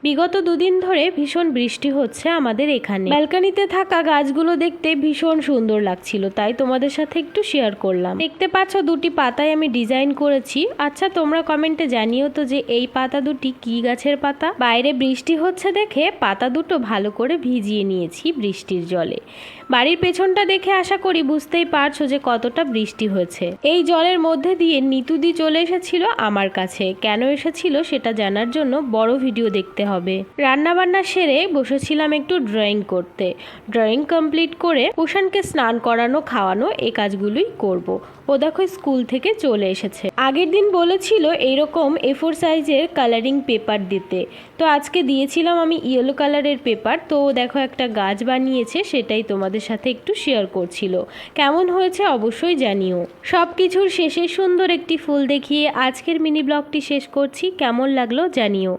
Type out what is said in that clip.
বিগত দুদিন ধরে ভীষণ বৃষ্টি হচ্ছে আমাদের এখানে। ব্যালকনিতে থাকা গাছগুলো দেখতে ভীষণ সুন্দর লাগছিল, তাই তোমাদের সাথে একটু শেয়ার করলাম। দেখতে পাচ্ছ দুটি পাতায় আমি ডিজাইন করেছি। আচ্ছা, তোমরা কমেন্টে জানিও তো যে এই পাতা দুটি কি গাছের পাতা। বাইরে বৃষ্টি হচ্ছে দেখে পাতা দুটো ভালো করে ভিজিয়ে নিয়েছি বৃষ্টির জলে। বাড়ির পেছনটা দেখে আশা করি বুঝতেই পারছো যে কতটা বৃষ্টি হয়েছে। এই জলের মধ্যে দিয়ে নিতুদি চলে এসেছিল আমার কাছে। কেন এসেছিল সেটা জানার জন্য বড় ভিডিও দেখতে হবে। রান্নাবান্না সেরে বসেছিলাম একটু ড্রয়িং করতে। ড্রয়িং কমপ্লিট করে কুষাণকে স্নান করানো খাওয়ানো এই কাজগুলোই করব। ও দেখো স্কুল থেকে চলে এসেছে। আগের দিন বলেছিল এইরকম A4 সাইজের কালারিং পেপার দিতে, তো আজকে দিয়েছিলাম আমি ইয়েলো কালারের পেপার। তো দেখো একটা গাছ বানিয়েছে, সেটাই তোমাদের সাথে একটু শেয়ার করছিল। কেমন হয়েছে অবশ্যই জানিও। সব কিছুর শেষে সুন্দর একটি ফুল দেখিয়ে আজকের মিনি ব্লগটি শেষ করছি। কেমন লাগলো জানিও।